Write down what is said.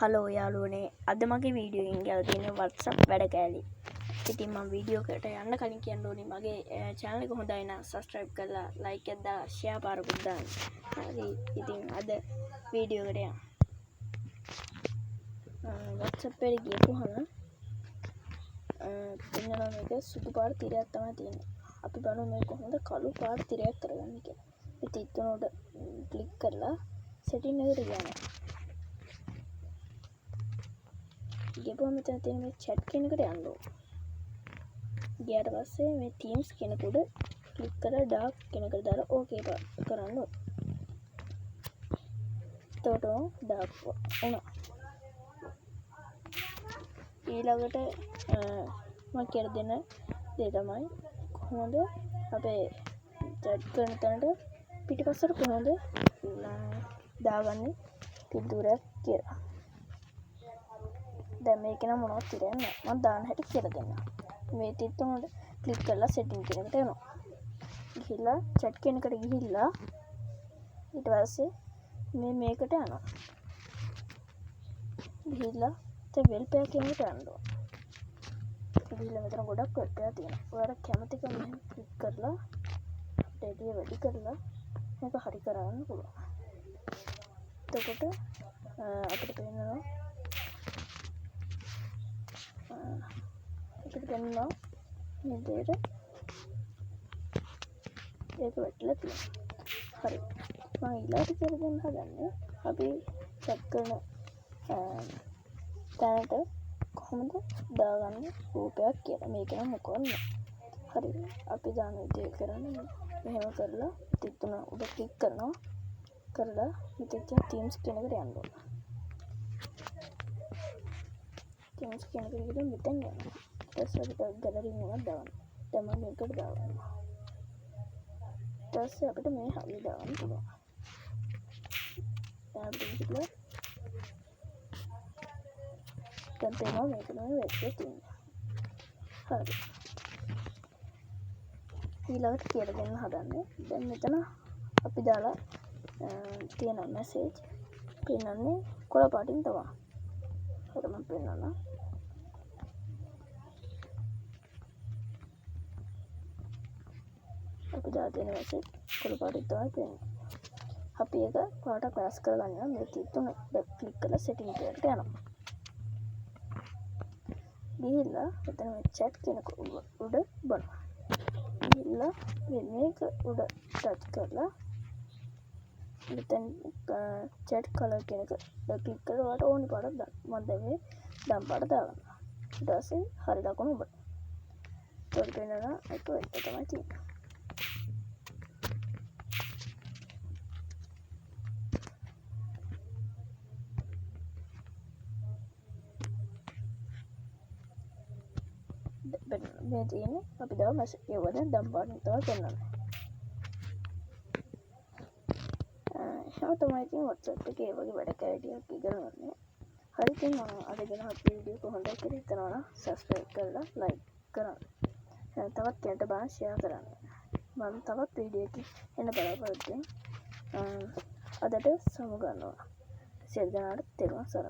Hello යාළුවනේ, අද මගේ වීඩියෝ එකෙන් ගාලා තියෙන WhatsApp වැඩ කෑලි. ඉතින් මම වීඩියෝ එකට යන්න කලින් කියන්න ඕනේ මගේ channel එක හොඳයි නම් subscribe කරලා like එකක් දාලා share පාරකුත් දාන්න. හරි. ඉතින් අද වීඩියෝ එකට යන්න. WhatsApp එකට ගියපුවහම එන්නවා මේක සුදු පාට තිරයක් තමයි තියෙන්නේ. අපි බලමු මේක කොහොමද කළු පාට තිරයක් කරගන්නේ කියලා. ඉතින් එතනට ක්ලික් කරලා setting එකට යන්න. ගියපුවම මෙතන තියෙන මේ chat කියන එකට යන්න ඕන. ගියාට පස්සේ මේ themes කියන කොට ක්ලික් කරලා dark කියන එකට දාලා okay කරන්න ඕන. එතකොට dark වුණා. ඊළඟට මම කියලා දෙන දේ තමයි කොහොමද අපේ chat කරන තැනට පිටිපස්සට කොහොමද දාගන්නේ පිටුරක් කියලා. දැන් මේක නම් මොනවද තිරන්නේ මම දාන්න හැටි කියලා දෙන්නම්. මේ තිත්තුනට ක්ලික් කරලා setting කියන එකට යනවා. ගිහිල්ලා chat කියන එකට ගිහිල්ලා ඊට පස්සේ මේකට යනවා. ගිහිල්ලා welfare කියන එකට යන්න ඕන. ගිහිල්ලා මෙතන ගොඩක් welfare තියෙනවා. ඔයාලා කැමති කෙනෙක් ක්ලික් කරලා රේඩිය වැඩි කරලා මේක හරි කරන්න පුළුවන්. එතකොට අපිට පේනවා මේ දෙයට ඒක වැටලා තියෙනවා. හරි. මම ඊළඟට කියලා දෙන්න හදන්නේ අපි චෙක් කරන තැනට කොහොමද දාගන්නේ රූපයක් කියලා. මේක නම් මොකක්ද නෑ. හරි. අපි දාන විදිය කරන්නේ මෙහෙම කරලා තිත්තුන උඩ ක්ලික් කරනවා. කරලා මෙතන themes කියන එකට යන්න ඕන. themes කියන එකට ගිහින් මෙතෙන් යනවා. ඊට අපිට gallery එකක් දාන්න. දැන් මම මේකට දාගන්නවා. ඊට අපිට මේ හරිය දාන්න පුළුවන්. දැන් අපිට ඉතින් දැන් තේරෙනවා මේක තමයි වෙච්ච තියෙන්නේ. හරි. ඊළඟට කියලා දෙන්න හදන්නේ දැන් මෙතන අපි දාලා තියෙන message පෙන්නන්නේ කොළ පාටින් තමයි. හරි මම පෙන්නනවා. අපි දාලා තියෙන message කොළ පාටින් තමයි පෙන්නන්නේ. අපි ඒක පාටක් වෙනස් කරගන්න මේ තිත්තුන ක්ලික් කරලා setting එකට යනවා. ගිහිල්ලා එතන මේ chat කියන උඩ බලන්න. ගිහිල්ලා මේක උඩ ටච් කරලා මෙතන chat color කියන එක ක්ලික් කරලා ඔයාලට ඕනි පාටක් දාන්න. මම දැන් මේ දම් පාට දාගන්නවා. ඊට පස්සේ හරි දකුණු ඔබ. ඒකට වෙනවා ඒක තමයි තියෙන්නේ. මේ තියෙන්නේ අපි දාව මැසේජ් එක වල දම් පාටින් තමයි පෙන්නන්නේ. එහෙනම් තමයි ඉතින් WhatsApp එකේ ඒ වගේ වැඩ කැලියක් ඉගෙනගන්නේ. හරි ඉතින් මම අද ගෙන හත් වීඩියෝ එක හොඳයි කියලා හිතනවා නම් subscribe කරලා like කරන්න. තවත් කෙනෙක්ට බලන්න share කරන්න. මම තවත් වීඩියෝ එකකින් එන්න බලාපොරොත්තු වෙනවා. අදට සමු ගන්නවා. සියලු දෙනාට තෙරුවන් සරණයි.